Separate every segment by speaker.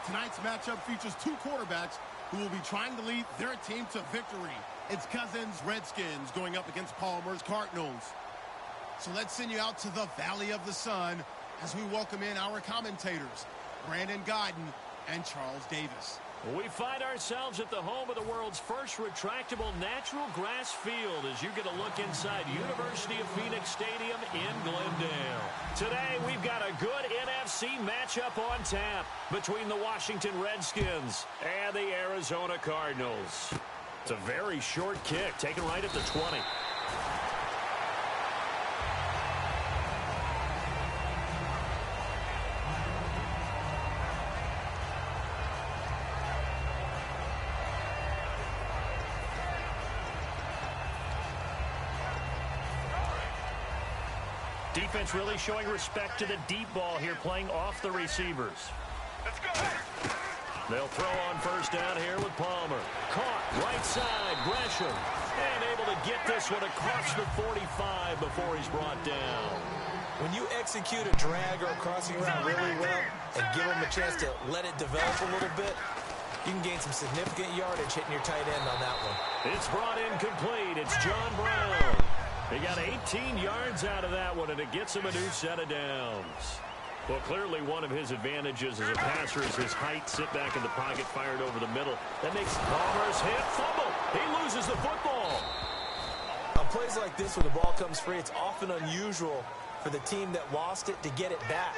Speaker 1: Tonight's matchup features two quarterbacks who will be trying to lead their team to victory. It's Cousins' Redskins going up against Palmer's Cardinals. So let's send you out to the Valley of the Sun as we welcome in our commentators, Brandon Gaudin and Charles Davis.
Speaker 2: We find ourselves at the home of the world's first retractable natural grass field as you get a look inside University of Phoenix Stadium in Glendale. Today, we've got a good NFC matchup on tap between the Washington Redskins and the Arizona Cardinals. It's a very short kick, taken right at the 20. Defense really showing respect to the deep ball here, playing off the receivers.
Speaker 3: Let's go.
Speaker 2: They'll throw on first down here with Palmer. Caught right side, Gresham. And able to get this one across the 45 before he's brought down.
Speaker 4: When you execute a drag or a crossing route really well and give them a chance to let it develop a little bit, you can gain some significant yardage hitting your tight end on that one.
Speaker 2: It's brought in complete. It's John Brown. He got 18 yards out of that one, and it gets him a new set of downs. Well, clearly one of his advantages as a passer is his height. Sit back in the pocket, fired over the middle. That makes Palmer's hit, fumble. He loses the football.
Speaker 4: On plays like this where the ball comes free, it's often unusual for the team that lost it to get it back.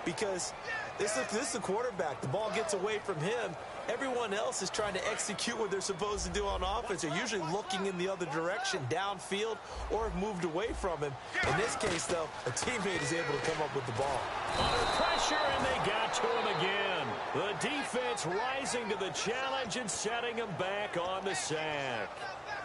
Speaker 4: Because this is the quarterback. The ball gets away from him. Everyone else is trying to execute what they're supposed to do on offense. They're usually looking in the other direction, downfield, or have moved away from him. In this case, though, a teammate is able to come up with the ball.
Speaker 2: Under pressure, and they got to him again. The defense rising to the challenge and setting him back on the sack.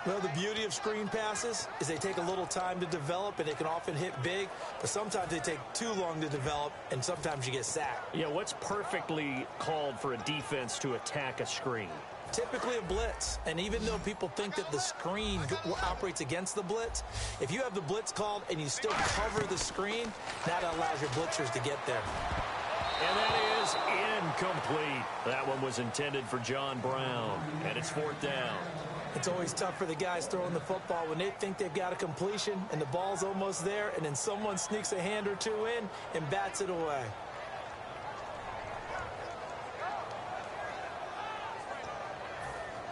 Speaker 4: Well, the beauty of screen passes is they take a little time to develop, and they can often hit big, but sometimes they take too long to develop, and sometimes you get sacked.
Speaker 2: Yeah, what's perfectly called for a defense to attack a screen?
Speaker 4: Typically a blitz, and even though people think that the screen operates against the blitz, if you have the blitz called and you still cover the screen, that allows your blitzers to get there.
Speaker 2: And that is incomplete. That one was intended for John Brown, and it's fourth down.
Speaker 4: It's always tough for the guys throwing the football when they think they've got a completion and the ball's almost there, and then someone sneaks a hand or two in and bats it away.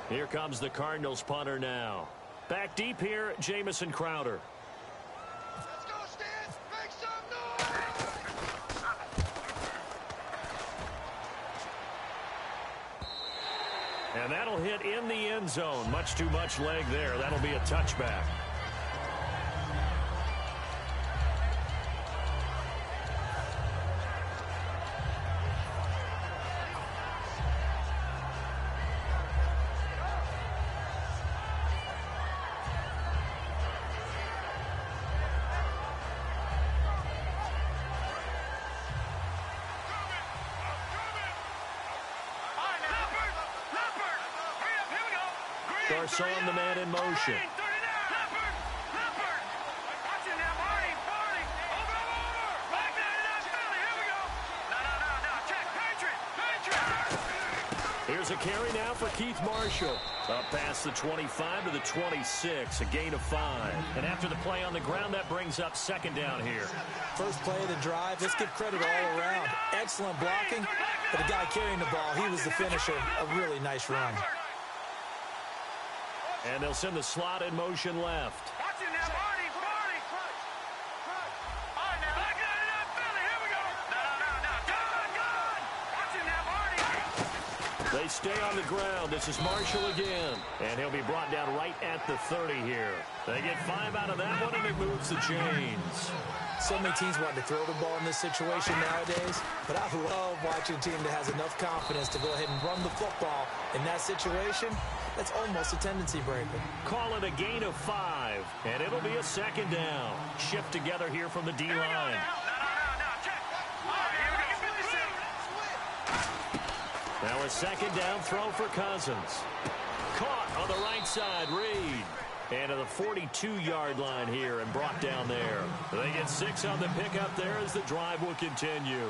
Speaker 2: Here comes the Cardinals punter now. Back deep here, Jamison Crowder.
Speaker 3: Let's go, Stan. Make some noise.
Speaker 2: And that'll hit in the end zone. Much too much leg there. That'll be a touchback. Garcon, the man in motion. Here's a carry now for Keith Marshall. Up past the 25 to the 26, a gain of 5. And after the play on the ground, that brings up second down here.
Speaker 4: First play of the drive, let's give credit all around. Excellent blocking, but the guy carrying the ball, he was the finisher. A really nice run.
Speaker 2: And they'll send the slot in motion left. They stay on the ground. This is Marshall again. And he'll be brought down right at the 30 here. They get 5 out of that one, and it moves the chains.
Speaker 4: So many teams want to throw the ball in this situation nowadays, but I love watching a team that has enough confidence to go ahead and run the football. In that situation, that's almost a tendency breaker.
Speaker 2: Call it a gain of 5, and it'll be a second down. Shift together here from the D-line. Now a second down throw for Cousins. Caught on the right side, Reed. And to the 42-yard line here and brought down there. They get 6 on the pickup there as the drive will continue.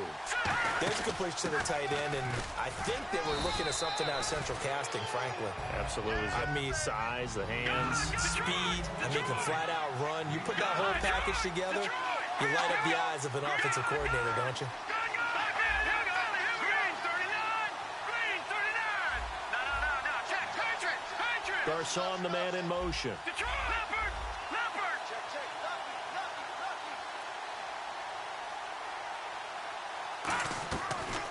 Speaker 4: There's a completion to the tight end, and I think they were looking at something out of central casting, frankly.
Speaker 2: Absolutely.
Speaker 4: I mean,
Speaker 2: size, the hands,
Speaker 4: speed. I mean, can flat out run. You put that whole package together, you light up the eyes of an offensive coordinator, don't you?
Speaker 2: Garcon, the man in motion.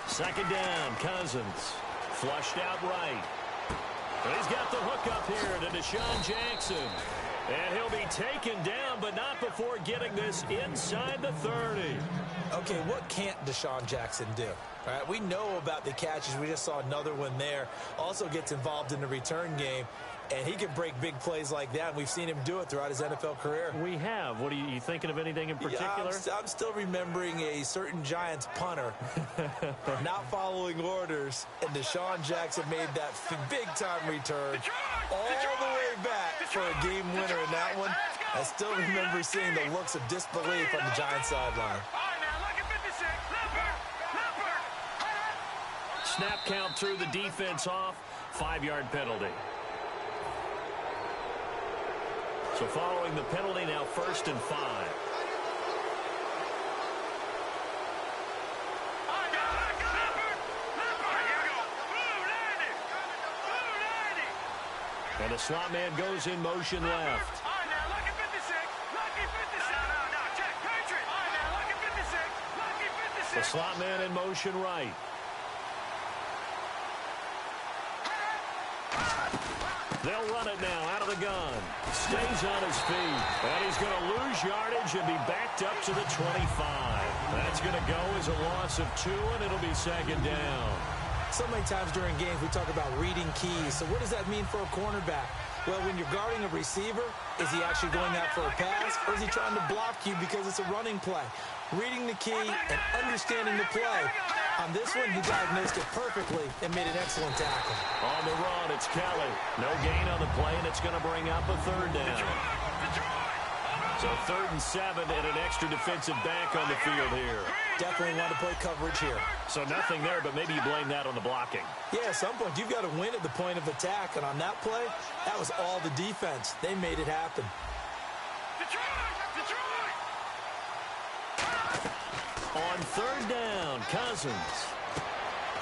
Speaker 2: Second down, Cousins. Flushed out right. And he's got the hook up here to Deshaun Jackson. And he'll be taken down, but not before getting this inside the 30.
Speaker 4: Okay, what can't Deshaun Jackson do? All right, we know about the catches. We just saw another one there. Also gets involved in the return game, and he can break big plays like that. And we've seen him do it throughout his NFL career.
Speaker 2: We have. What are you thinking of anything in particular?
Speaker 4: Yeah, I'm still remembering a certain Giants punter not following orders, and Deshaun Jackson made that big-time return all the way back for a game winner in that one. I still remember seeing the looks of disbelief on the Giants sideline.
Speaker 2: Snap count threw the defense off. 5-yard penalty. So following the penalty, now 1st and 5. And the slot man goes in motion left. The slot man in motion right. They'll run it now out of the gun. Stays on his feet. And he's going to lose yardage and be backed up to the 25. That's going to go as a loss of 2, and it'll be 2nd down.
Speaker 4: So many times during games we talk about reading keys. So what does that mean for a cornerback? Well, when you're guarding a receiver, is he actually going out for a pass, or is he trying to block you because it's a running play? Reading the key and understanding the play. On this one, he diagnosed it perfectly and made an excellent tackle.
Speaker 2: On the run, it's Kelly. No gain on the play, and it's going to bring up a 3rd down. So 3rd and 7 and an extra defensive back on the field here.
Speaker 4: Definitely want to play coverage here.
Speaker 2: So nothing there, but maybe you blame that on the blocking.
Speaker 4: Yeah, at some point, you've got to win at the point of attack. And on that play, that was all the defense. They made it happen.
Speaker 2: On 3rd down, Cousins.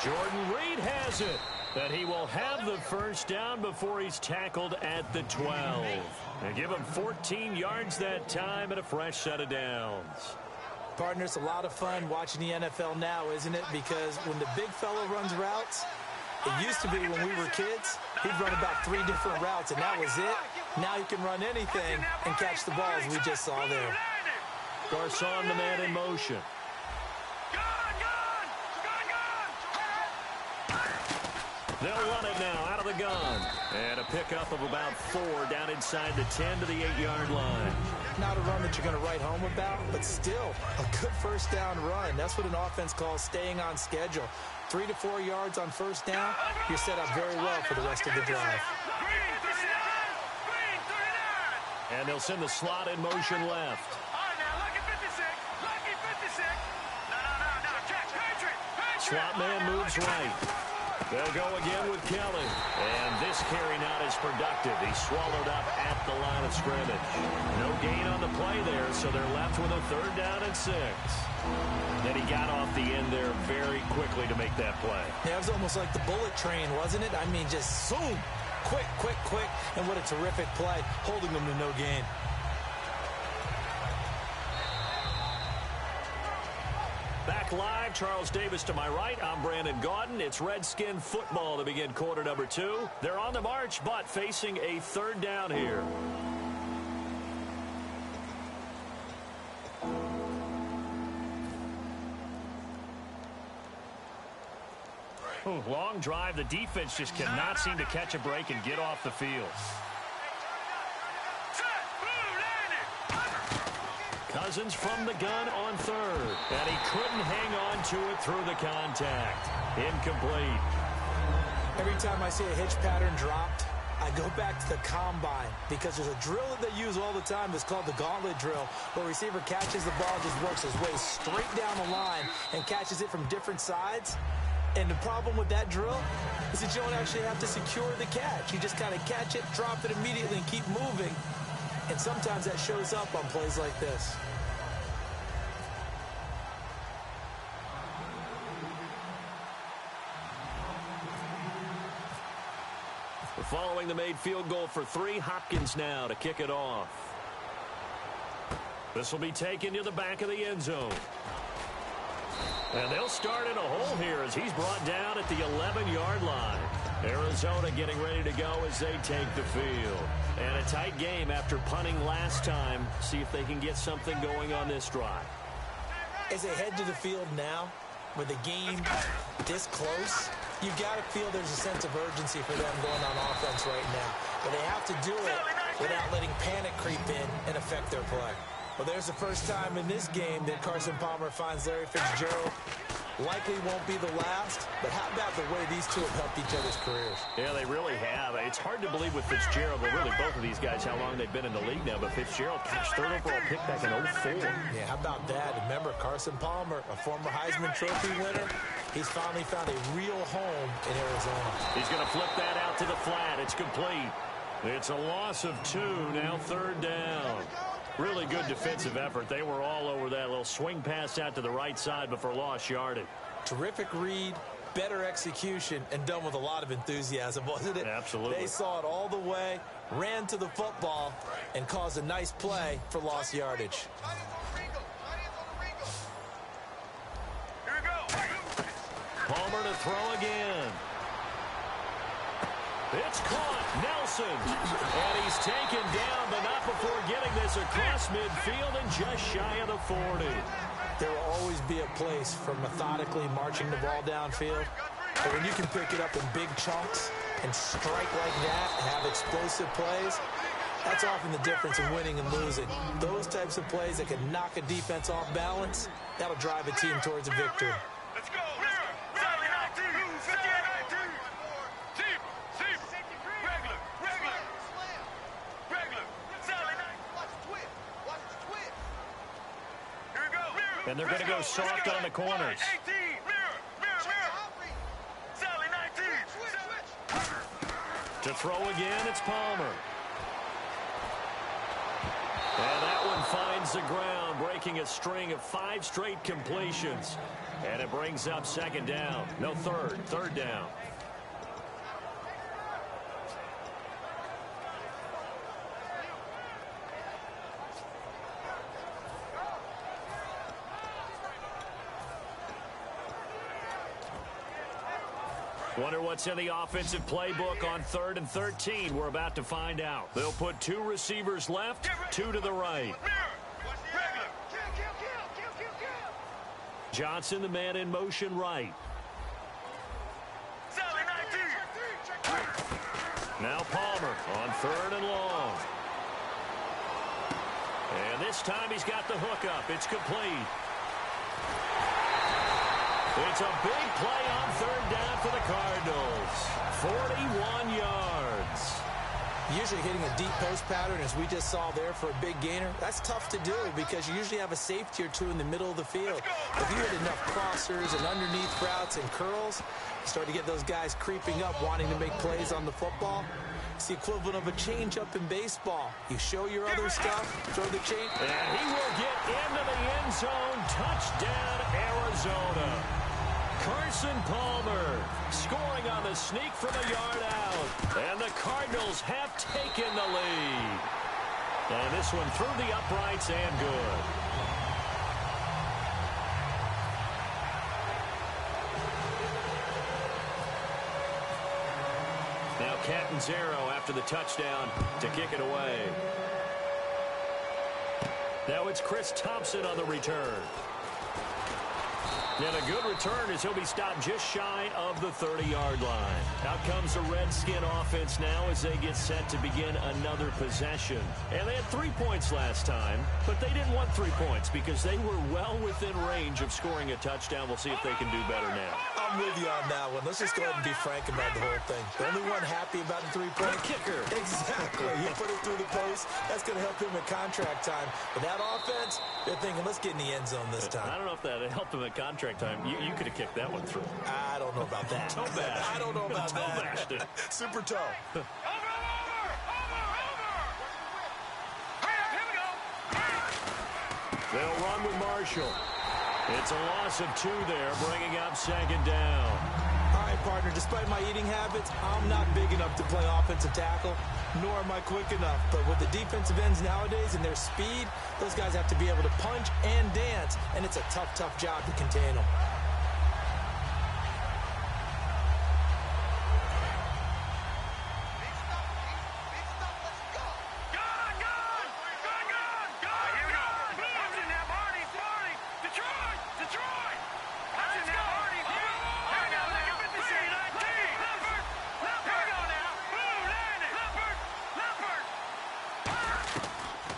Speaker 2: Jordan Reed has it. That he will have the 1st down before he's tackled at the 12. And give him 14 yards that time and a fresh set of downs.
Speaker 4: Partner, it's a lot of fun watching the NFL now, isn't it? Because when the big fella runs routes, it used to be when we were kids, he'd run about 3 different routes, and that was it. Now he can run anything and catch the ball, as we just saw there.
Speaker 2: Garcon, the man in motion. They'll run it now out of the gun. And a pickup of about 4 down inside the 10 to the 8-yard line.
Speaker 4: Not a run that you're going to write home about, but still a good 1st down run. That's what an offense calls staying on schedule. 3 to 4 yards on 1st down, you're set up very well for the rest of the drive.
Speaker 2: And they'll send the slot in motion left. Slot man moves right. They'll go again with Kelly. And this carry not as productive. He's swallowed up at the line of scrimmage. No gain on the play there, so they're left with a 3rd down and 6. Then he got off the end there very quickly to make that play.
Speaker 4: Yeah, it was almost like the bullet train, wasn't it? I mean, just zoom. Quick, quick, quick. And what a terrific play, holding them to no gain.
Speaker 2: Back live, Charles Davis to my right. I'm Brandon Gaudin. It's Redskin football to begin quarter number 2. They're on the march, but facing a 3rd down here. Ooh, long drive. The defense just cannot seem to catch a break and get off the field. Cousins from the gun on 3rd. And he couldn't hang on to it through the contact. Incomplete.
Speaker 4: Every time I see a hitch pattern dropped, I go back to the combine because there's a drill that they use all the time. It's called the gauntlet drill, where a receiver catches the ball, just works his way straight down the line and catches it from different sides. And the problem with that drill is that you don't actually have to secure the catch. You just kind of catch it, drop it immediately, and keep moving. And sometimes that shows up on plays like this.
Speaker 2: Following the made field goal for 3, Hopkins now to kick it off. This will be taken to the back of the end zone. And they'll start in a hole here as he's brought down at the 11-yard line. Arizona getting ready to go as they take the field. And a tight game after punting last time. See if they can get something going on this drive.
Speaker 4: As they head to the field now, with the game this close, you've got to feel there's a sense of urgency for them going on offense right now. But they have to do it without letting panic creep in and affect their play. Well, there's the first time in this game that Carson Palmer finds Larry Fitzgerald. Likely won't be the last, but how about the way these two have helped each other's careers?
Speaker 2: Yeah, they really have. It's hard to believe with Fitzgerald, but really both of these guys, how long they've been in the league now. But Fitzgerald, gosh, 3rd overall pick back in 2004.
Speaker 4: Yeah, how about that? Remember, Carson Palmer, a former Heisman Trophy winner, he's finally found a real home in Arizona.
Speaker 2: He's going to flip that out to the flat. It's complete. It's a loss of 2, now 3rd down. Really good defensive effort. They were all over that little swing pass out to the right side before lost yardage.
Speaker 4: Terrific read, better execution, and done with a lot of enthusiasm, wasn't it?
Speaker 2: Absolutely.
Speaker 4: They saw it all the way, ran to the football, and caused a nice play for lost yardage.
Speaker 2: Palmer to throw again. It's caught. Nelson. And he's taken down, but not before getting this across midfield and just shy of the 40.
Speaker 4: There will always be a place for methodically marching the ball downfield. But when you can pick it up in big chunks and strike like that and have explosive plays, that's often the difference in winning and losing. Those types of plays that can knock a defense off balance, that'll drive a team towards a victory.
Speaker 3: Let's go. Sally 19. 19. Regular. Sally 19. Watch the twist. Here we go.
Speaker 2: And they're going to go soft on the corners.
Speaker 3: 18. Mirror. Sally 19. Switch.
Speaker 2: To throw again, it's Palmer. And that one finds the ground, breaking a string of 5 straight completions. And it brings up 2nd down. No, 3rd down. Wonder what's in the offensive playbook on 3rd and 13. We're about to find out. They'll put 2 receivers left, 2 to the right. Johnson, the man in motion right. Now Palmer on 3rd and long. And this time he's got the hookup. It's complete. It's a big play on 3rd down for the Cardinals. 41 yards.
Speaker 4: Usually hitting a deep post pattern, as we just saw there, for a big gainer, that's tough to do because you usually have a safety or 2 in the middle of the field. If you hit enough crossers and underneath routes and curls, you start to get those guys creeping up, wanting to make plays on the football. It's the equivalent of a change-up in baseball. You show your other stuff, throw the change.
Speaker 2: And he will get into the end zone. Touchdown, Arizona. Carson Palmer scoring on the sneak from a yard out. And the Cardinals have taken the lead. And this one through the uprights and good. Now Catanzaro after the touchdown to kick it away. Now it's Chris Thompson on the return. And a good return as he'll be stopped just shy of the 30-yard line. Out comes the Redskin offense now as they get set to begin another possession. And they had 3 points last time, but they didn't want 3 points because they were well within range of scoring a touchdown. We'll see if they can do better now.
Speaker 4: I'm with you on that one. Let's just go ahead and be frank about the whole thing. The only one happy about the 3-point
Speaker 2: kicker.
Speaker 4: Exactly. He put it through the post. That's going to help him in contract time. But that offense, they're thinking, let's get in the end zone this time.
Speaker 2: I don't know if that helped him at contract time. You could have kicked that one through.
Speaker 4: I don't know about that.
Speaker 2: Toe bash.
Speaker 4: I don't know about
Speaker 2: toe
Speaker 4: that.
Speaker 2: Bashed it.
Speaker 4: Super toe.
Speaker 3: Over! Here we go!
Speaker 2: They'll run with Marshall. It's a loss of 2 there, bringing up 2nd down.
Speaker 4: All right, partner, despite my eating habits, I'm not big enough to play offensive tackle, nor am I quick enough. But with the defensive ends nowadays and their speed, those guys have to be able to punch and dance, and it's a tough, tough job to contain them.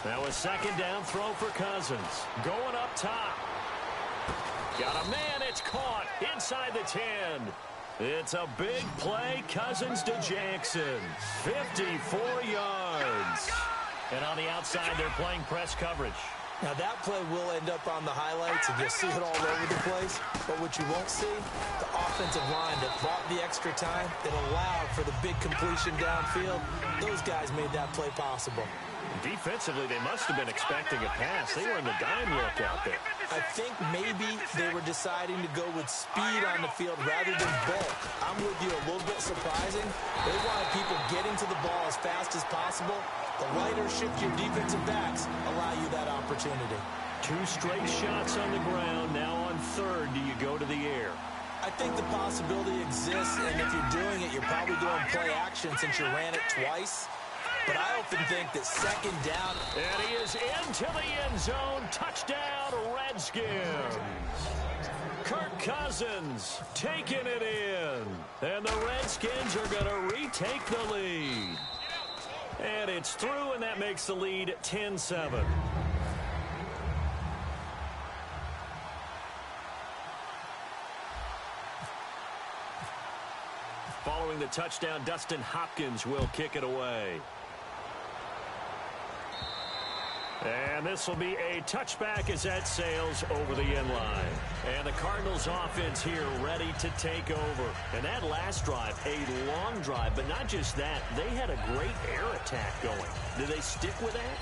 Speaker 2: Now a 2nd down throw for Cousins. Going up top. Got a man, it's caught inside the 10. It's a big play, Cousins to Jackson. 54 yards. And on the outside, they're playing press coverage.
Speaker 4: Now, that play will end up on the highlights, and you'll see it all over the place. But what you won't see, the offensive line that bought the extra time, that allowed for the big completion downfield, those guys made that play possible.
Speaker 2: Defensively, they must have been expecting a pass. They were in the dime look out there.
Speaker 4: I think maybe they were deciding to go with speed on the field rather than bulk. I'm with you, a little bit surprising. They wanted people getting to the ball as fast as possible. The lighter shift your defensive backs allow you that opportunity.
Speaker 2: 2 straight shots on the ground. Now on 3rd, do you go to the air?
Speaker 4: I think the possibility exists, and if you're doing it, you're probably doing play action since you ran it twice. But I often think that 2nd down.
Speaker 2: And he is into the end zone. Touchdown, Redskins. Kirk Cousins taking it in. And the Redskins are going to retake the lead. And it's through, and that makes the lead 10-7. Following the touchdown, Dustin Hopkins will kick it away. And this will be a touchback as that sails over the end line. And the Cardinals offense here ready to take over. And that last drive, a long drive, but not just that. They had a great air attack going. Do they stick with that?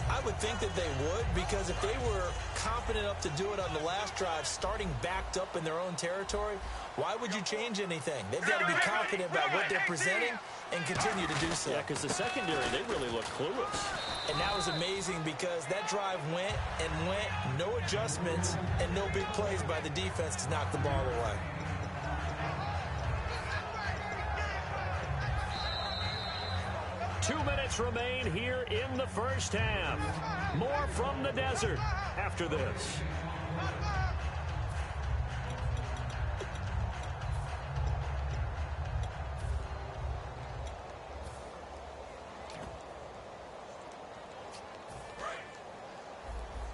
Speaker 4: I would think that they would, because if they were confident enough to do it on the last drive, starting backed up in their own territory, why would you change anything? They've got to be confident about what they're presenting and continue to do so.
Speaker 2: Yeah, because the secondary, they really look clueless.
Speaker 4: And that was amazing because that drive went and went, no adjustments, and no big plays by the defense to knock the ball away.
Speaker 2: Two minutes remain here in the first half. More from the desert after this.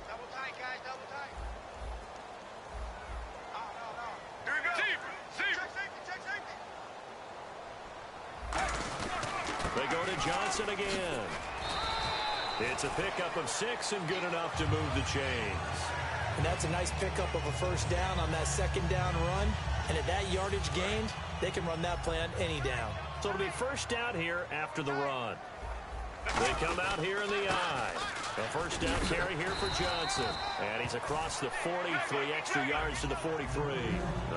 Speaker 3: Double tight, guys, double tight. No. Here we go. Check safety.
Speaker 2: They go to Johnson again. It's a pickup of 6 and good enough to move the chains.
Speaker 4: And that's a nice pickup of a first down on that second down run. And at that yardage gained, they can run that play on any down.
Speaker 2: So it'll be first down here after the run. They come out here in the eye. A first down carry here for Johnson. And he's across the 40, 3 extra yards to the 43.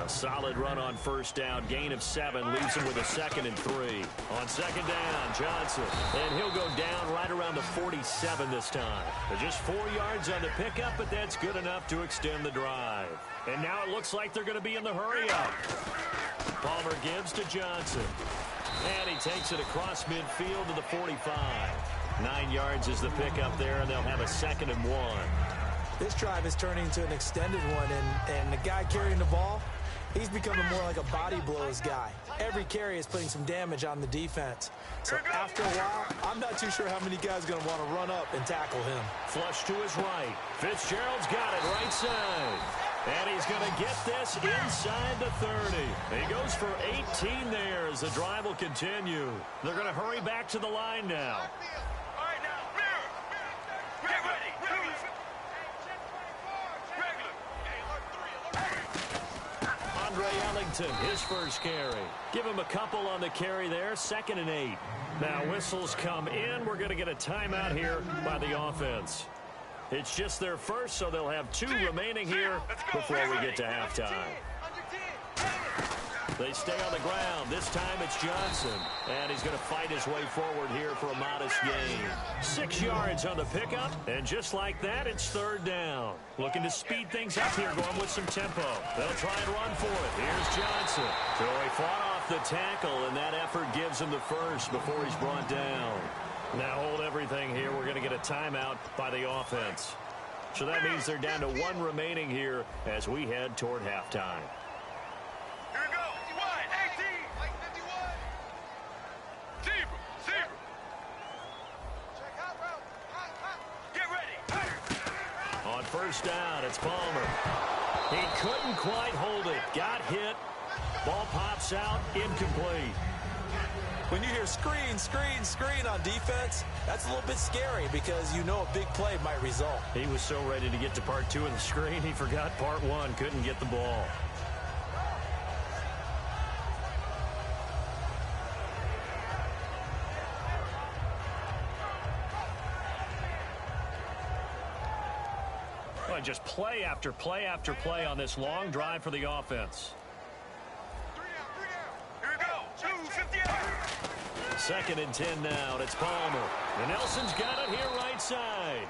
Speaker 2: A solid run on first down. Gain of 7 leaves him with a 2nd and 3. On second down, Johnson. And he'll go down right around the 47 this time. Just 4 yards on the pickup, but that's good enough to extend the drive. And now it looks like they're going to be in the hurry-up. Palmer gives to Johnson. And he takes it across midfield to the 45. 9 yards is the pickup there, and they'll have a 2nd and 1.
Speaker 4: This drive is turning into an extended one, and the guy carrying the ball, he's becoming more like a body blows guy. Every carry is putting some damage on the defense. So after a while, I'm not too sure how many guys are going to want to run up and tackle him.
Speaker 2: Flush to his right. Fitzgerald's got it right side. And he's going to get this inside the 30. He goes for 18 there as the drive will continue. They're going to hurry back to the line now.
Speaker 3: All right, now, mirror. Get ready.
Speaker 2: Andre Ellington, his first carry. Give him a couple on the carry there, 2nd and 8. Now whistles come in. We're going to get a timeout here by the offense. It's just their first, so they'll have 2 remaining here before we get to halftime. They stay on the ground. This time it's Johnson. And he's going to fight his way forward here for a modest gain. 6 yards on the pickup. And just like that, it's 3rd down. Looking to speed things up here, going with some tempo. They'll try and run for it. Here's Johnson. So he fought off the tackle, and that effort gives him the first before he's brought down. Now hold everything here. We're going to get a timeout by the offense. So that means they're down to 1 remaining here as we head toward halftime.
Speaker 3: Here we go. 18. 51. Zebra. Check out, bro. Get ready.
Speaker 2: On 1st down, it's Palmer. He couldn't quite hold it. Got hit. Ball pops out. Incomplete.
Speaker 4: When you hear screen, screen, screen on defense, that's a little bit scary because you know a big play might result.
Speaker 2: He was so ready to get to part 2 of the screen, he forgot part 1. Couldn't get the ball. Well, just play after play after play on this long drive for the offense.
Speaker 3: 3 down. Here we go. 2:58.
Speaker 2: 2nd and 10 now. It's Palmer. And Nelson's got it here right side.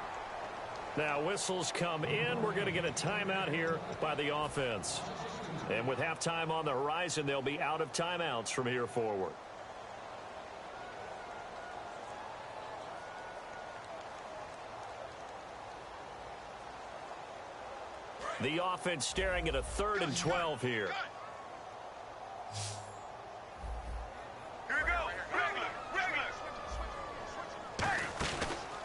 Speaker 2: Now whistles come in. We're going to get a timeout here by the offense. And with halftime on the horizon, they'll be out of timeouts from here forward. The offense staring at a 3rd and 12 here.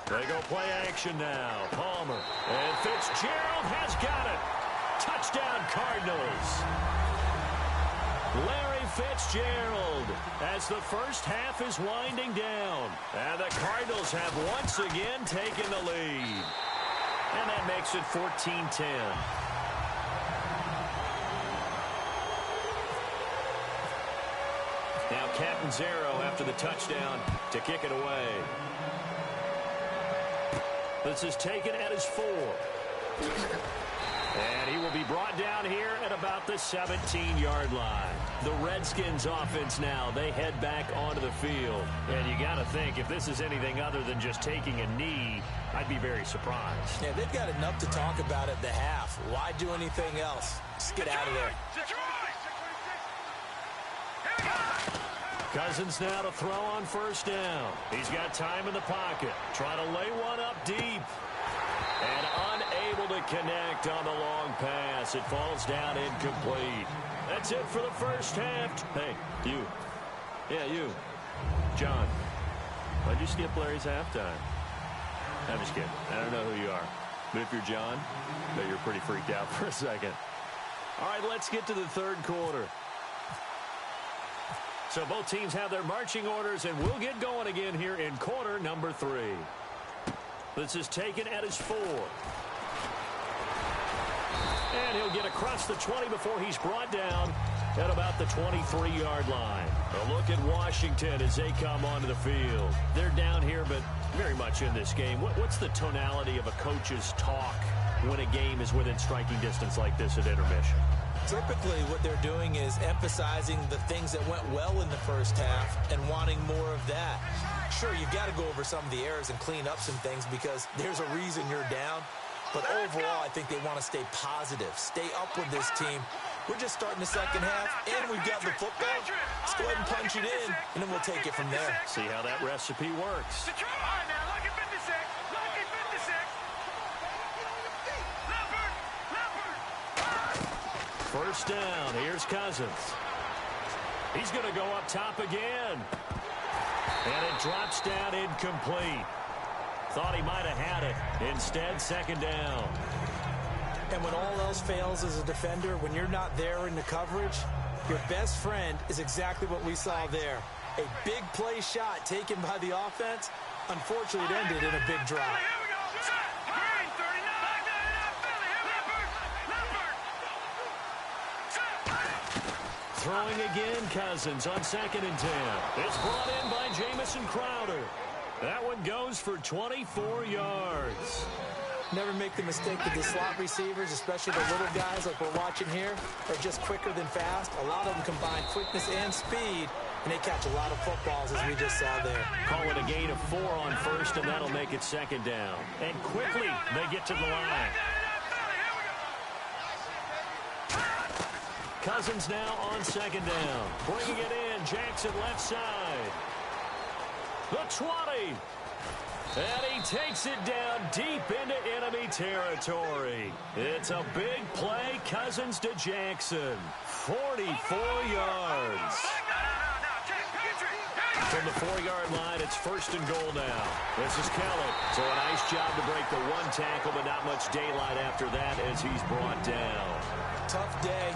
Speaker 2: They go play action now. Palmer. And Fitzgerald has got it. Touchdown, Cardinals. Larry Fitzgerald as the first half is winding down. And the Cardinals have once again taken the lead. And that makes it 14-10. Now Catanzaro after the touchdown to kick it away. This is taken at his 4. And he will be brought down here at about the 17-yard line. The Redskins offense now, they head back onto the field. And you got to think, if this is anything other than just taking a knee, I'd be very surprised.
Speaker 4: Yeah, they've got enough to talk about at the half. Why do anything else? Just get out of there.
Speaker 2: Cousins now to throw on 1st down. He's got time in the pocket. Trying to lay one up deep. And unable to connect on the long pass. It falls down incomplete. That's it for the first half. Hey, you. Yeah, you. John, why'd you skip Larry's halftime? I'm just kidding. I don't know who you are. But if you're John, I bet you're pretty freaked out for a second. All right, let's get to the 3rd quarter. So both teams have their marching orders, and we'll get going again here in quarter number 3. This is taken at his 4. And he'll get across the 20 before he's brought down at about the 23-yard line. A look at Washington as they come onto the field. They're down here, but very much in this game. What's the tonality of a coach's talk when a game is within striking distance like this at intermission?
Speaker 4: Typically, what they're doing is emphasizing the things that went well in the first half and wanting more of that. Sure, you've got to go over some of the errors and clean up some things because there's a reason you're down. But overall, I think they want to stay positive, stay up with this team. We're just starting the second half, and we've got the football. Let's go ahead and punch it in, and then we'll take it from there.
Speaker 2: See how that recipe works. First down. Here's Cousins. He's going to go up top again. And it drops down incomplete. Thought he might have had it. Instead, second down.
Speaker 4: And when all else fails as a defender, when you're not there in the coverage, your best friend is exactly what we saw there. A big play shot taken by the offense. Unfortunately, it ended in a big drop.
Speaker 2: Throwing again, Cousins on 2nd and 10. It's brought in by Jamison Crowder. That one goes for 24 yards.
Speaker 4: Never make the mistake that the slot receivers, especially the little guys like we're watching here, are just quicker than fast. A lot of them combine quickness and speed, and they catch a lot of footballs, as we just saw there.
Speaker 2: Call it a gain of 4 on first, and that'll make it second down. And quickly, they get to the line. Cousins now on 2nd down. Bringing it in, Jackson left side. The 20. And he takes it down deep into enemy territory. It's a big play, Cousins to Jackson. 44 yards. From the 4-yard line, it's 1st and goal now. This is Kelly. So a nice job to break the 1 tackle, but not much daylight after that as he's brought down.
Speaker 4: Tough day,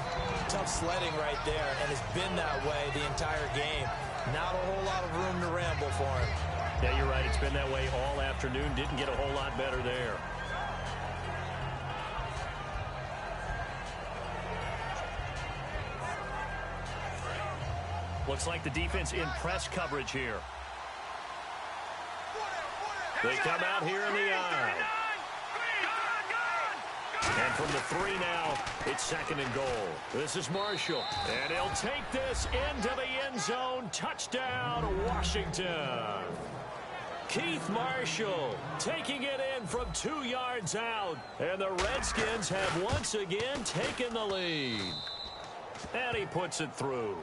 Speaker 4: tough sledding right there, and it's been that way the entire game. Not a whole lot of room to ramble for him.
Speaker 2: Yeah, you're right. It's been that way all afternoon. Didn't get a whole lot better there. Looks like the defense in press coverage here. They come out here in the eye. And from the 3 now, it's 2nd and goal. This is Marshall. And he'll take this into the end zone. Touchdown, Washington. Keith Marshall taking it in from 2 yards out. And the Redskins have once again taken the lead. And he puts it through.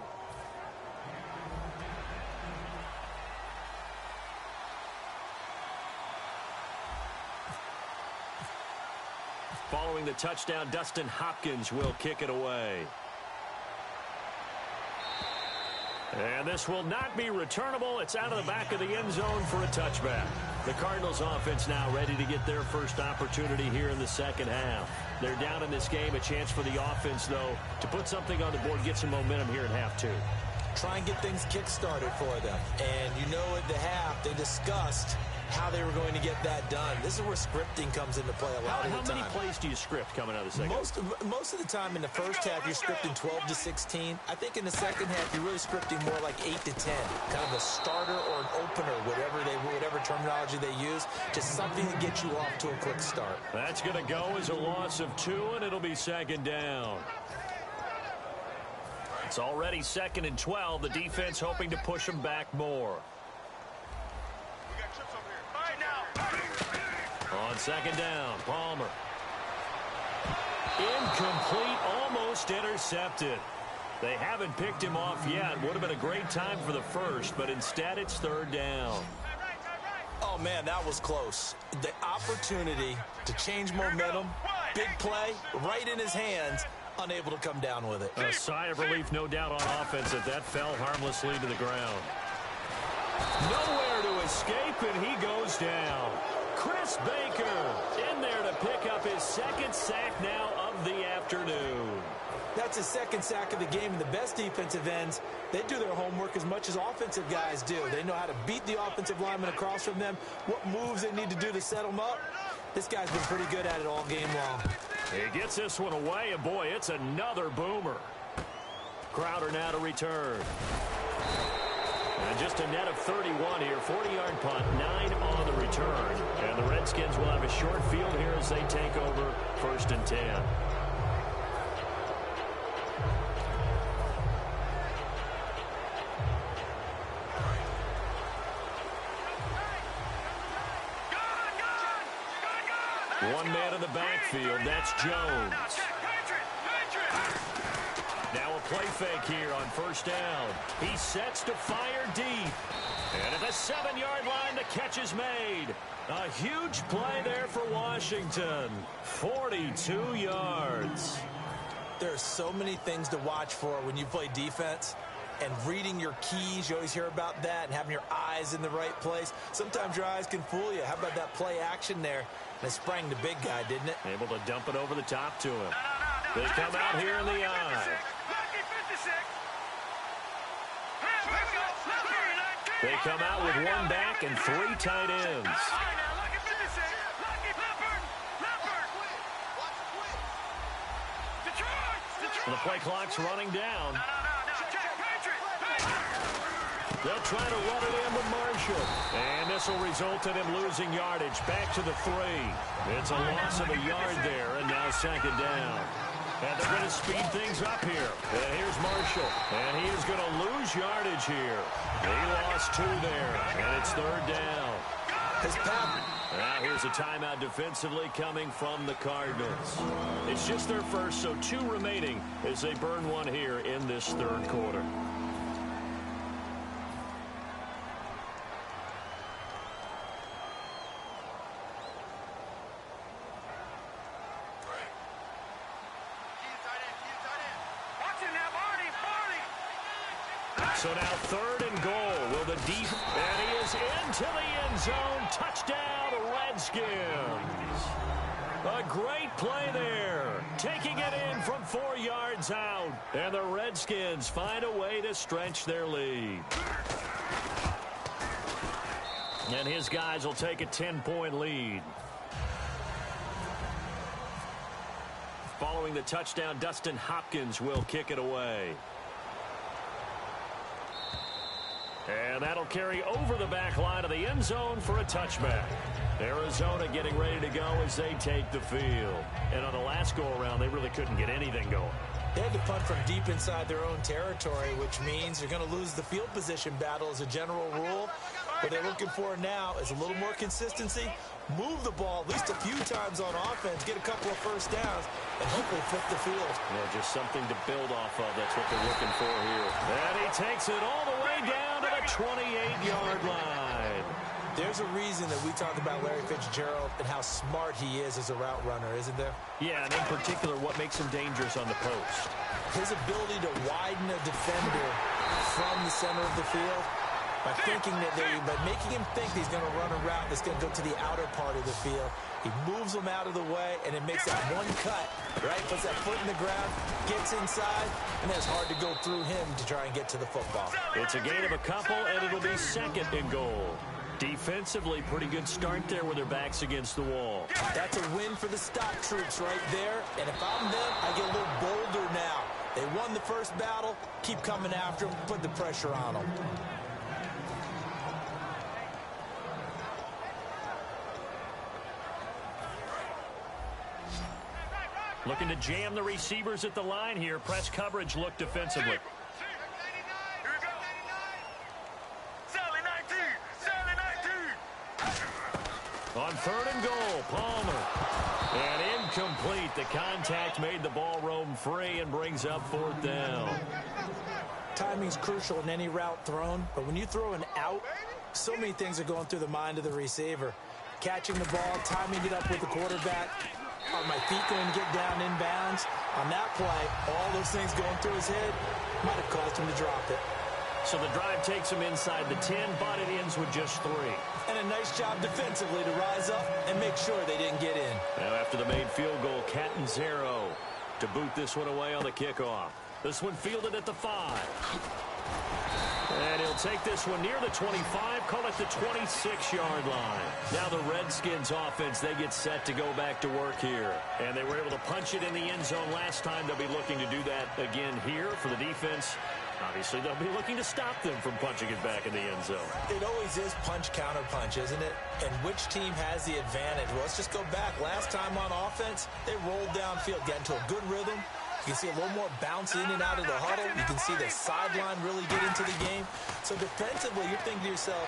Speaker 2: Following the touchdown, Dustin Hopkins will kick it away. And this will not be returnable. It's out of the back of the end zone for a touchback. The Cardinals offense now ready to get their first opportunity here in the second half. They're down in this game. A chance for the offense, though, to put something on the board, get some momentum here in half 2.
Speaker 4: Try and get things kick-started for them. And you know at the half, they discussed how they were going to get that done. This is where scripting comes into play a lot of the time.
Speaker 2: How many plays do you script coming out of the second?
Speaker 4: Most of the time in the first half, you're scripting 12 to 16. I think in the second half, you're really scripting more like 8 to 10. Kind of a starter or an opener, whatever terminology they use. Just something to get you off to a quick start.
Speaker 2: That's going to go as a loss of 2, and it'll be 2nd down. It's already 2nd and 12. The defense hoping to push them back more. On 2nd down, Palmer. Incomplete, almost intercepted. They haven't picked him off yet. Would have been a great time for the first, but instead it's 3rd down.
Speaker 4: Oh, man, that was close. The opportunity to change momentum, big play, right in his hands, unable to come down with it.
Speaker 2: A sigh of relief, no doubt, on offense that fell harmlessly to the ground. Nowhere to escape, and he goes down. Chris Baker in there to pick up his 2nd sack now of the afternoon.
Speaker 4: That's his 2nd sack of the game, and the best defensive ends, they do their homework as much as offensive guys do. They know how to beat the offensive lineman across from them, what moves they need to do to set them up. This guy's been pretty good at it all game long.
Speaker 2: He gets this one away, and boy, it's another boomer. Crowder now to return. And just a net of 31 here, 40-yard punt, 9 on the return. And the Redskins will have a short field here as they take over 1st and 10. One man in the backfield, that's Jones. Now a play fake here on 1st down. He sets to fire deep. And at the 7-yard line, the catch is made. A huge play there for Washington. 42 yards.
Speaker 4: There are so many things to watch for when you play defense. And reading your keys, you always hear about that, and having your eyes in the right place. Sometimes your eyes can fool you. How about that play action there? They sprang the big guy, didn't it?
Speaker 2: Able to dump it over the top to him. They come out here in the eye. They come out with one back and 3 tight ends. And the play clock's running down. They'll try to run it in with Marshall. And this will result in him losing yardage. Back to the 3. It's a loss of a yard there, and now 2nd down. And they're going to speed things up here. And here's Marshall. And he is going to lose yardage here. He lost 2 there, and it's 3rd down. Now here's a timeout defensively coming from the Cardinals. It's just their first, so 2 remaining as they burn one here in this 3rd quarter. So now 3rd and goal. Will the deep, and he is into the end zone. Touchdown, Redskins. A great play there. Taking it in from 4 yards out. And the Redskins find a way to stretch their lead. And his guys will take a 10-point lead. Following the touchdown, Dustin Hopkins will kick it away. And that'll carry over the back line of the end zone for a touchback. Arizona getting ready to go as they take the field. And on the last go-around, they really couldn't get anything going.
Speaker 4: They had to punt from deep inside their own territory, which means they're going to lose the field position battle as a general rule. What they're looking for now is a little more consistency, move the ball at least a few times on offense, get a couple of first downs, and hopefully flip the field.
Speaker 2: Yeah, just something to build off of. That's what they're looking for here. And he takes it all the way down to the 28-yard line.
Speaker 4: There's a reason that we talk about Larry Fitzgerald and how smart he is as a route runner, isn't there?
Speaker 2: Yeah, and in particular, what makes him dangerous on the post.
Speaker 4: His ability to widen a defender from the center of the field by making him think he's going to run a route that's going to go to the outer part of the field. He moves him out of the way, and it makes that one cut, right? Puts that foot in the ground, gets inside, and then it's hard to go through him to try and get to the football.
Speaker 2: It's a gain of a couple, and it'll be 2nd and goal. Defensively, pretty good start there with their backs against the wall.
Speaker 4: That's a win for the stock troops right there. And if I'm them, I get a little bolder now. They won the first battle. Keep coming after them. Put the pressure on them.
Speaker 2: Looking to jam the receivers at the line here. Press coverage look defensively. On 3rd and goal, Palmer. And incomplete. The contact made the ball roam free and brings up 4th down.
Speaker 4: Timing's crucial in any route thrown, but when you throw an out, so many things are going through the mind of the receiver. Catching the ball, timing it up with the quarterback. Are my feet going to get down inbounds? On that play, all those things going through his head might have caused him to drop it.
Speaker 2: So the drive takes him inside the 10, but it ends with just 3.
Speaker 4: And a nice job defensively to rise up and make sure they didn't get in.
Speaker 2: Now after the made field goal, Catanzaro to boot this one away on the kickoff. This one fielded at the 5. And he'll take this one near the 25, call it the 26-yard line. Now the Redskins offense, they get set to go back to work here. And they were able to punch it in the end zone last time. They'll be looking to do that again here for the defense. Obviously, they'll be looking to stop them from punching it back in the end zone.
Speaker 4: It always is punch-counter-punch, isn't it? And which team has the advantage? Well, let's just go back. Last time on offense, they rolled downfield, got into a good rhythm. You can see a little more bounce in and out of the huddle. You can see the sideline really get into the game. So defensively, you're thinking to yourself,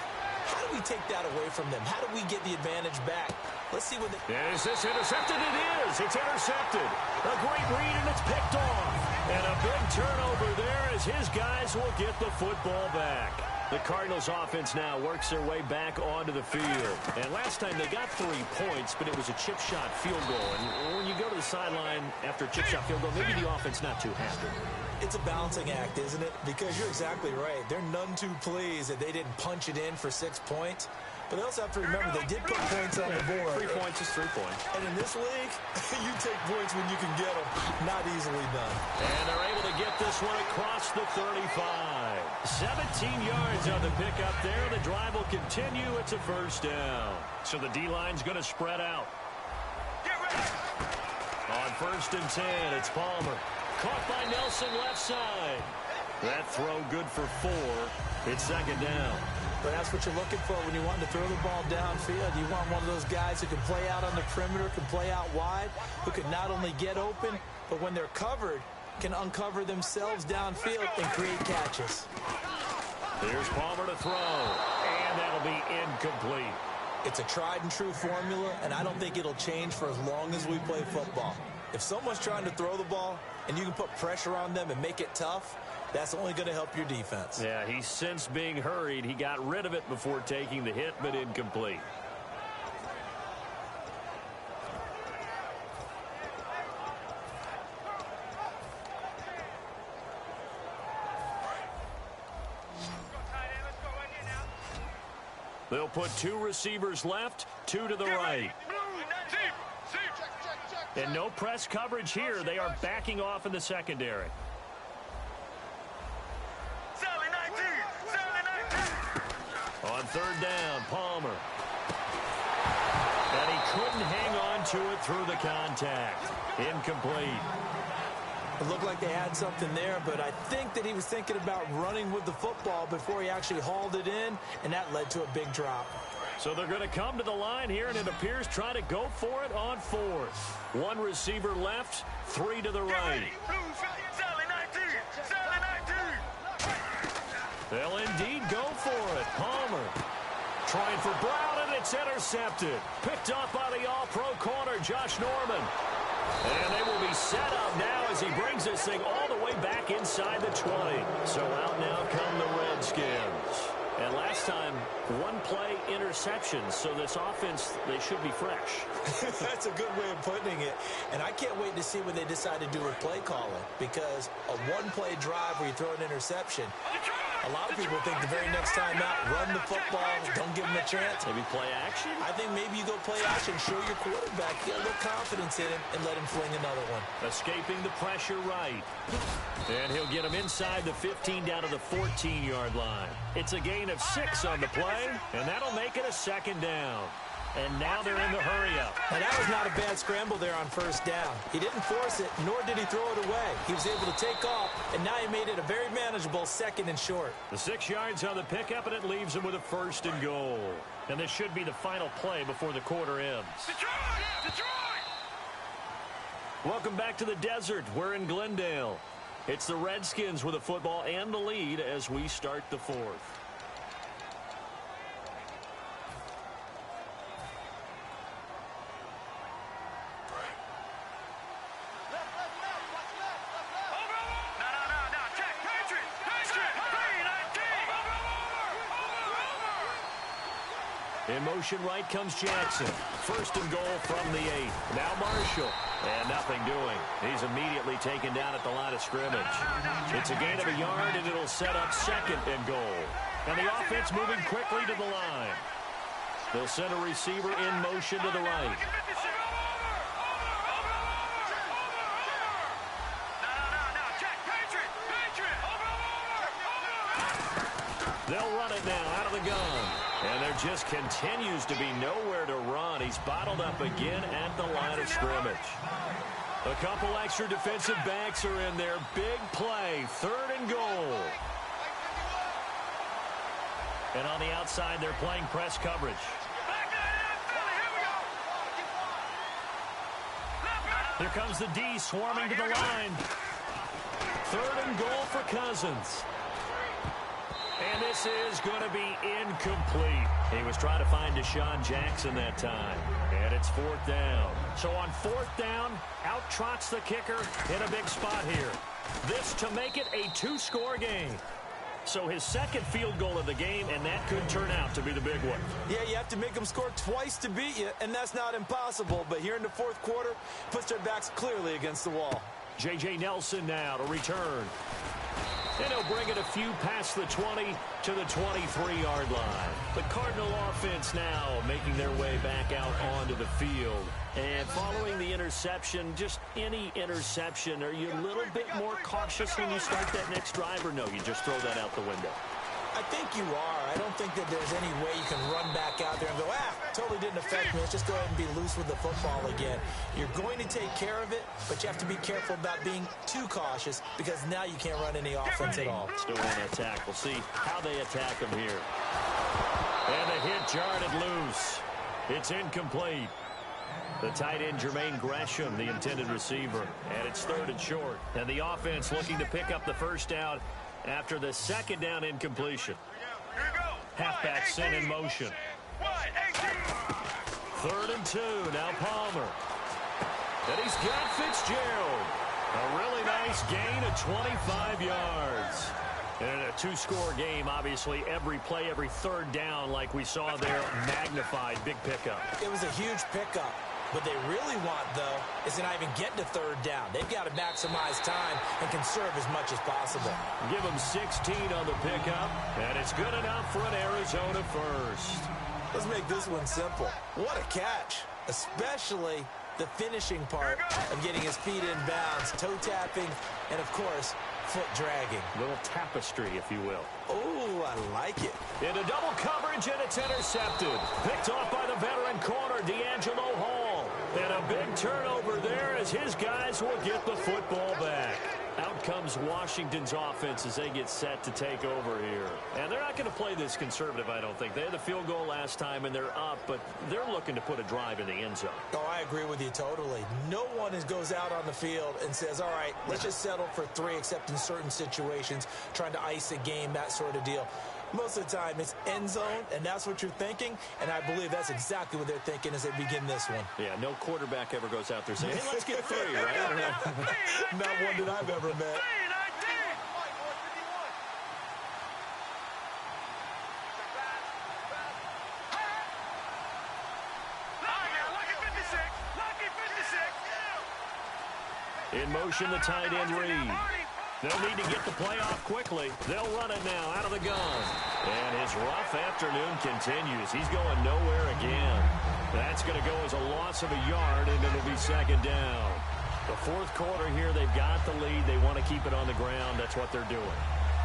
Speaker 4: how do we take that away from them? How do we get the advantage back? Let's see what they...
Speaker 2: Is this intercepted? It is. It's intercepted. A great read, and it's picked off. And a big turnover there as his guys will get the football back. The Cardinals offense now works their way back onto the field. And last time they got 3 points, but it was a chip shot field goal. And when you go to the sideline after a chip shot field goal, maybe the offense not too happy.
Speaker 4: It's a balancing act, isn't it? Because you're exactly right. They're none too pleased that they didn't punch it in for 6 points. But they also have to remember they did put points on the board.
Speaker 2: 3 points is 3 points.
Speaker 4: And in this league, you take points when you can get them. Not easily done.
Speaker 2: And they're able to get this one across the 35. 17 yards on the pickup there. The drive will continue. It's a first down. So the D-line's going to spread out. On 1st and 10, it's Palmer. Caught by Nelson left side. That throw good for 4. It's 2nd down.
Speaker 4: But that's what you're looking for when you want to throw the ball downfield. You want one of those guys who can play out on the perimeter, can play out wide, who can not only get open, but when they're covered, can uncover themselves downfield and create catches.
Speaker 2: Here's Palmer to throw, and that'll be incomplete.
Speaker 4: It's a tried and true formula, and I don't think it'll change for as long as we play football. If someone's trying to throw the ball and you can put pressure on them and make it tough, that's only going to help your defense.
Speaker 2: Yeah, he sensed being hurried. He got rid of it before taking the hit, but incomplete. They'll put 2 receivers left, 2 to the right. And no press coverage here. They are backing off in the secondary. On 3rd down, Palmer. And he couldn't hang on to it through the contact. Incomplete.
Speaker 4: It looked like they had something there, but I think that he was thinking about running with the football before he actually hauled it in, and that led to a big drop.
Speaker 2: So they're going to come to the line here, and it appears try to go for it on 4th. 1 receiver left, 3 to the right. They'll indeed go for it. Palmer trying for Brown, and it's intercepted. Picked up by the all-pro corner, Josh Norman. And they will be set up now as he brings this thing all the way back inside the 20. So out now come the Redskins. And last time, 1-play interceptions. So this offense, they should be fresh.
Speaker 4: That's a good way of putting it. And I can't wait to see what they decide to do with play calling. Because a 1-play drive where you throw an interception, a lot of people think the very next time out, run the football, don't give them a chance.
Speaker 2: Maybe play action?
Speaker 4: I think maybe you go play action, show your quarterback, get a little confidence in him, and let him fling another one.
Speaker 2: Escaping the pressure right. And he'll get him inside the 15 down to the 14-yard line. It's a gain of 6 on the play, and that'll make it a 2nd down. And now they're in the hurry-up.
Speaker 4: And that was not a bad scramble there on 1st down. He didn't force it, nor did he throw it away. He was able to take off, and now he made it a very manageable 2nd and short.
Speaker 2: The 6 yards on the pickup, and it leaves him with a 1st and goal. And this should be the final play before the quarter ends. Detroit! Welcome back to the desert. We're in Glendale. It's the Redskins with the football and the lead as we start the 4th. In motion right comes Jackson. 1st and goal from the 8. Now Marshall. And nothing doing. He's immediately taken down at the line of scrimmage. It's a gain of a yard, and it'll set up 2nd and goal. And the offense moving quickly to the line. They'll send a receiver in motion to the right. They'll run it now out of the gun. And there just continues to be nowhere to run. He's bottled up again at the line of scrimmage. A couple extra defensive backs are in there. Big play, 3rd and goal. And on the outside, they're playing press coverage. Here comes the D swarming to the line. 3rd and goal for Cousins. And this is going to be incomplete. He was trying to find Deshaun Jackson that time. And it's 4th down. So on 4th down, out trots the kicker in a big spot here. This to make it a 2-score game. So his second field goal of the game, and that could turn out to be the big one.
Speaker 4: Yeah, you have to make them score twice to beat you, and that's not impossible. But here in the fourth quarter, puts their backs clearly against the wall.
Speaker 2: J.J. Nelson now to return. And he'll bring it a few past the 20 to the 23-yard line. The Cardinal offense now making their way back out onto the field. And following the interception, just any interception, are you a little bit more cautious when you start that next drive, or no, you just throw that out the window?
Speaker 4: I think you are. I don't think that there's any way you can run back out there and go, totally didn't affect me. Let's just go ahead and be loose with the football again. You're going to take care of it, but you have to be careful about being too cautious because now you can't run any offense at all.
Speaker 2: Still want to attack. We'll see how they attack him here. And the hit jarred it loose. It's incomplete. The tight end, Jermaine Gresham, the intended receiver. And it's 3rd and short. And the offense looking to pick up the first down after the second down incompletion. Halfback sent in motion. 3rd and 2. Now Palmer. And he's got Fitzgerald. A really nice gain of 25 yards. And in a 2-score game, obviously, every play, every third down, like we saw there, magnified. Big pickup.
Speaker 4: It was a huge pickup. What they really want, though, is to not even get to 3rd down. They've got to maximize time and conserve as much as possible.
Speaker 2: Give them 16 on the pickup, and it's good enough for an Arizona first.
Speaker 4: Let's make this one simple. What a catch, especially the finishing part of getting his feet in bounds, toe tapping, and, of course, foot dragging.
Speaker 2: A little tapestry, if you will.
Speaker 4: Oh, I like it.
Speaker 2: Into double coverage, and it's intercepted. Picked off by the veteran corner, D'Angelo Hall. And a big turnover there as his guys will get the football back. Out comes Washington's offense as they get set to take over here. And they're not going to play this conservative, I don't think. They had the field goal last time, and they're up, but they're looking to put a drive in the end zone.
Speaker 4: Oh, I agree with you totally. No one goes out on the field and says, all right, let's just settle for 3, except in certain situations, trying to ice a game, that sort of deal. Most of the time, it's end zone, and that's what you're thinking, and I believe that's exactly what they're thinking as they begin this one.
Speaker 2: Yeah, no quarterback ever goes out there saying, hey, let's get 3, right?
Speaker 4: Not one that I've ever met.
Speaker 2: In motion, the tight end Reed. They'll need to get the play off quickly. They'll run it now out of the gun. And his rough afternoon continues. He's going nowhere again. That's going to go as a loss of a yard, and it'll be 2nd down. The fourth quarter here, they've got the lead. They want to keep it on the ground. That's what they're doing.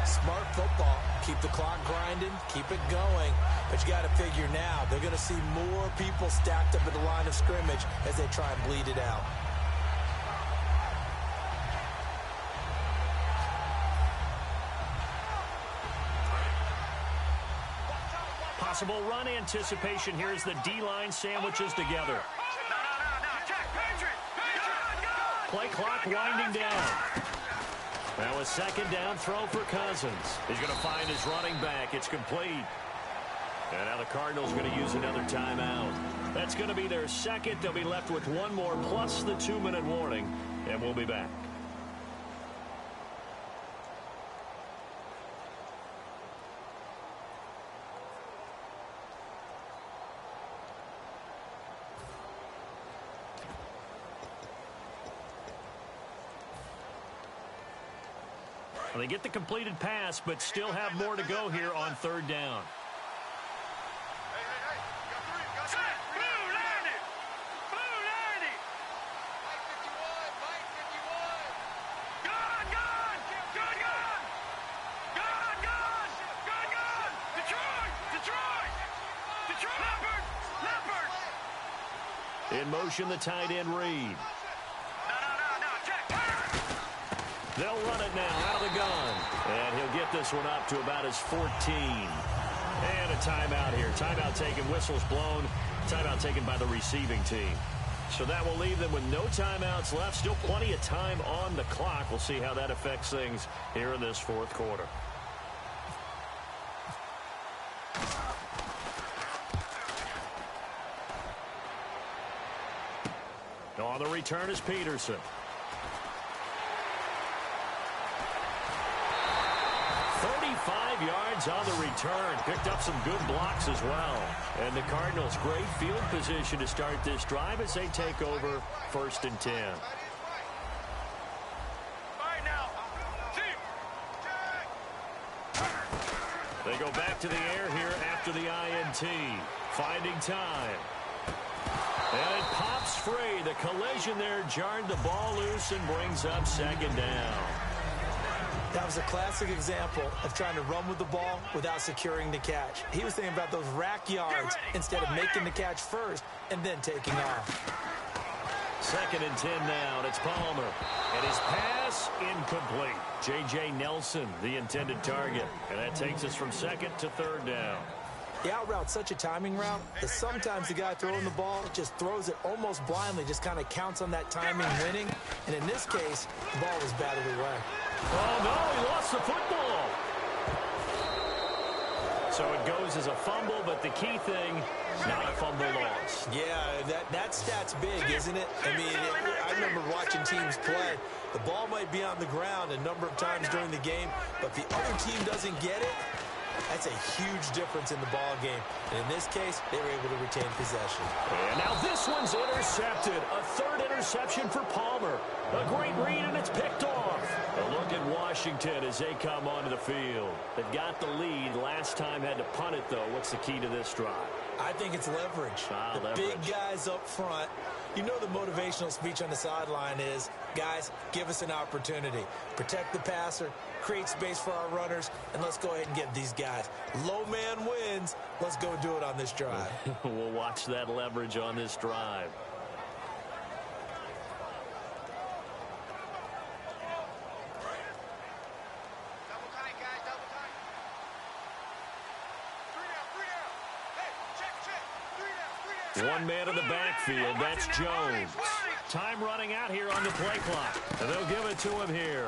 Speaker 4: Smart football. Keep the clock grinding. Keep it going. But you got to figure now, they're going to see more people stacked up at the line of scrimmage as they try and bleed it out.
Speaker 2: Possible run anticipation here as the D-line sandwiches together. Play clock winding down. Now a 2nd down throw for Cousins. He's going to find his running back. It's complete. And now the Cardinals going to use another timeout. That's going to be their 2nd. They'll be left with 1 more plus the 2-minute warning. And we'll be back. Well, they get the completed pass, but still have more to go here on 3rd down. In motion, the tight end Reed. They'll run it now out of the gun. And he'll get this one up to about his 14. And a timeout here. Timeout taken, whistles blown. Timeout taken by the receiving team. So that will leave them with no timeouts left. Still plenty of time on the clock. We'll see how that affects things here in this fourth quarter. On the return is Peterson. 35 yards on the return. Picked up some good blocks as well. And the Cardinals, great field position to start this drive as they take over 1st and 10. They go back to the air here after the INT. Finding time. And it pops free. The collision there jarred the ball loose and brings up 2nd down.
Speaker 4: That was a classic example of trying to run with the ball without securing the catch. He was thinking about those rack yards instead of making the catch first and then taking off.
Speaker 2: 2nd and 10 now, and it's Palmer. And his pass incomplete. J.J. Nelson, the intended target. And that takes us from 2nd to 3rd down.
Speaker 4: The out route's such a timing route that sometimes the guy throwing the ball just throws it almost blindly, just kind of counts on that timing winning. And in this case, the ball was batted away.
Speaker 2: Oh, no, he lost the football. So it goes as a fumble, but the key thing, not a fumble loss.
Speaker 4: Yeah, that stat's big, isn't it? I mean, I remember watching teams play. The ball might be on the ground a number of times during the game, but the other team doesn't get it. That's a huge difference in the ball game. And in this case, they were able to retain possession.
Speaker 2: And now this one's intercepted. A 3rd interception for Palmer. A great read, and it's picked off. A look at Washington as they come onto the field. They've got the lead. Last time had to punt it, though. What's the key to this drive?
Speaker 4: I think it's leverage. The big guys up front. You know the motivational speech on the sideline is, guys, give us an opportunity. Protect the passer, create space for our runners, and let's go ahead and get these guys. Low man wins. Let's go do it on this drive.
Speaker 2: We'll watch that leverage on this drive.
Speaker 3: Double tight, guys, double tight. 3 down. Hey, check. 3 down.
Speaker 2: One man in the backfield. That's Jones. Time running out here on the play clock. And they'll give it to him here.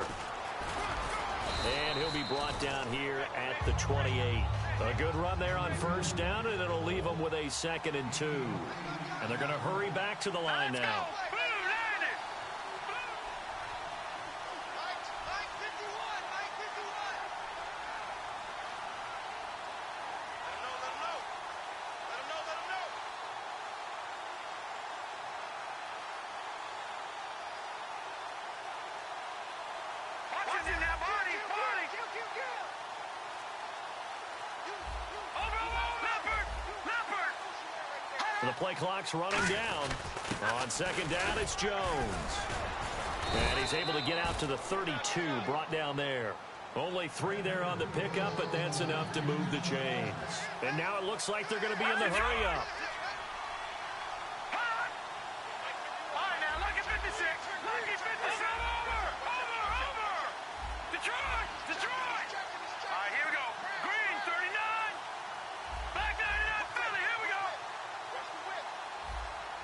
Speaker 2: And he'll be brought down here at the 28. A good run there on 1st down, and it'll leave them with a 2nd and 2. And they're going to hurry back to the line now. The play clock's running down. On 2nd down, it's Jones. And he's able to get out to the 32, brought down there. Only 3 there on the pickup, but that's enough to move the chains. And now it looks like they're going to be in the hurry-up.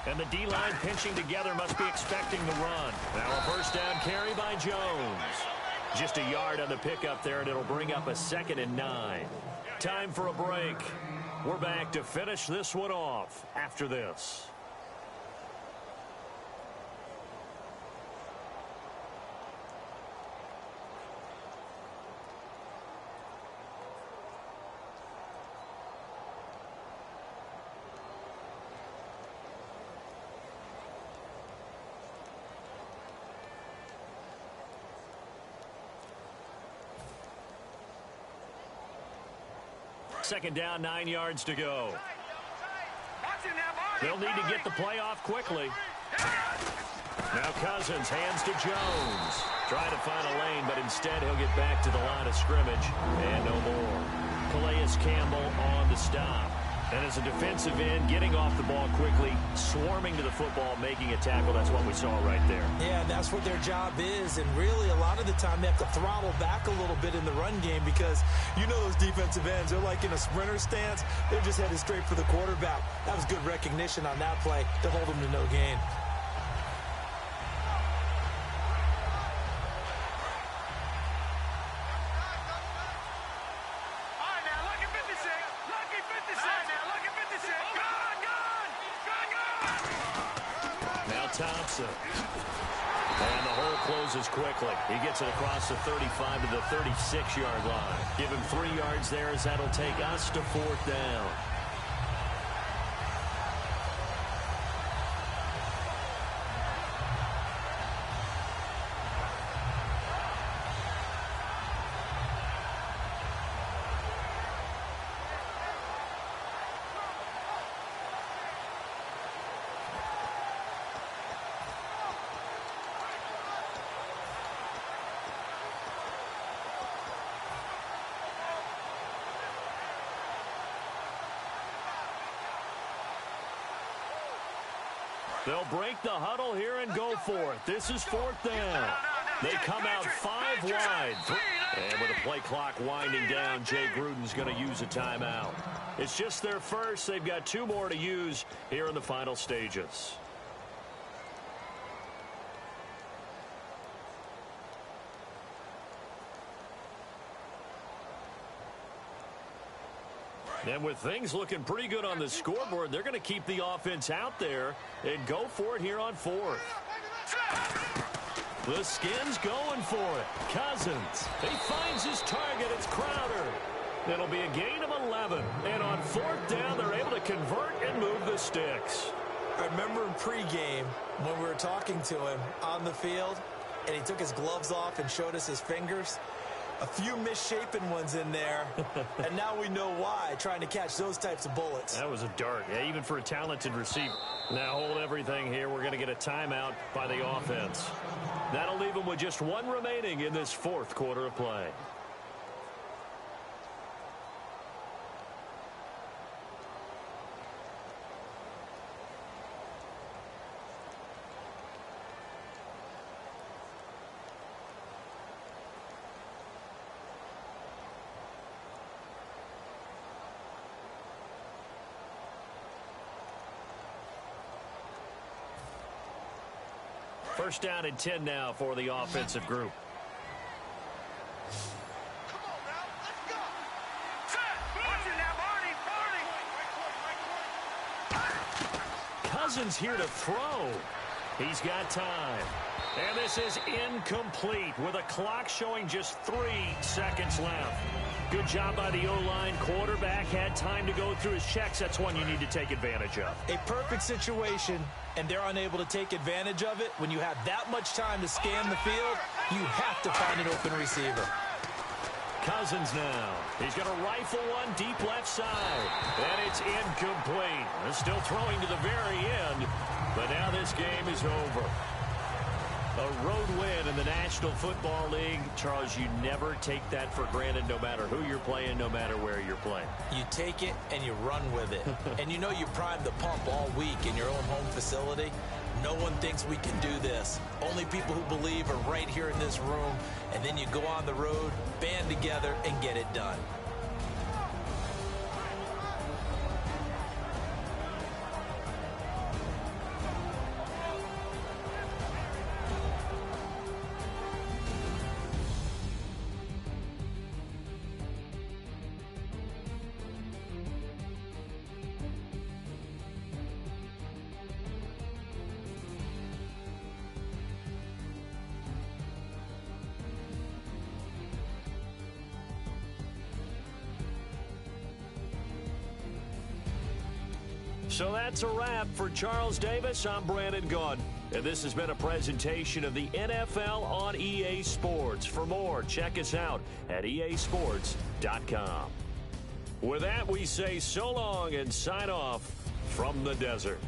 Speaker 2: And the D-line pinching together must be expecting the run. Now a 1st down carry by Jones. Just a yard on the pickup there, and it'll bring up a 2nd and 9. Time for a break. We're back to finish this one off after this. Second down, 9 yards to go. They'll need to get the play off quickly. Now Cousins hands to Jones. Trying to find a lane, but instead he'll get back to the line of scrimmage. And no more. Calais Campbell on the stop. And as a defensive end, getting off the ball quickly, swarming to the football, making a tackle. That's what we saw right there.
Speaker 4: Yeah, that's what their job is. And really, a lot of the time, they have to throttle back a little bit in the run game because you know those defensive ends, they're like in a sprinter stance. They're just headed straight for the quarterback. That was good recognition on that play to hold them to no gain.
Speaker 2: Thompson. And the hole closes quickly. He gets it across the 35 to the 36-yard line. Give him 3 yards there as that'll take us to 4th down. They'll break the huddle here and go for it. This is 4th down. They come out 5 wide. And with the play clock winding down, Jay Gruden's going to use a timeout. It's just their first. They've got 2 more to use here in the final stages. And with things looking pretty good on the scoreboard, they're going to keep the offense out there and go for it here on 4th. The Skins going for it. Cousins. He finds his target. It's Crowder. It'll be a gain of 11. And on 4th down, they're able to convert and move the sticks.
Speaker 4: I remember in pregame when we were talking to him on the field, and he took his gloves off and showed us his fingers. A few misshapen ones in there, and now we know why, trying to catch those types of bullets.
Speaker 2: That was a dart, yeah, even for a talented receiver. Now hold everything here. We're going to get a timeout by the offense. That'll leave them with just 1 remaining in this 4th quarter of play. First down and 10 now for the offensive group.
Speaker 3: Come on now, let's go. Watch it now, Barney.
Speaker 2: Cousins here to throw. He's got time. And this is incomplete with a clock showing just 3 seconds left. Good job by the O-line. Quarterback had time to go through his checks. That's one you need to take advantage of.
Speaker 4: A perfect situation, and they're unable to take advantage of it. When you have that much time to scan the field, you have to find an open receiver.
Speaker 2: Cousins now. He's going to rifle one deep left side. And it's incomplete. They're still throwing to the very end. But now this game is over. A road win in the National Football League. Charles, you never take that for granted no matter who you're playing, no matter where you're playing.
Speaker 4: You take it and you run with it. And you know you primed the pump all week in your own home facility. No one thinks we can do this. Only people who believe are right here in this room. And then you go on the road, band together, and get it done.
Speaker 2: So that's a wrap for Charles Davis. I'm Brandon Gaudin. And this has been a presentation of the NFL on EA Sports. For more, check us out at easports.com. With that, we say so long and sign off from the desert.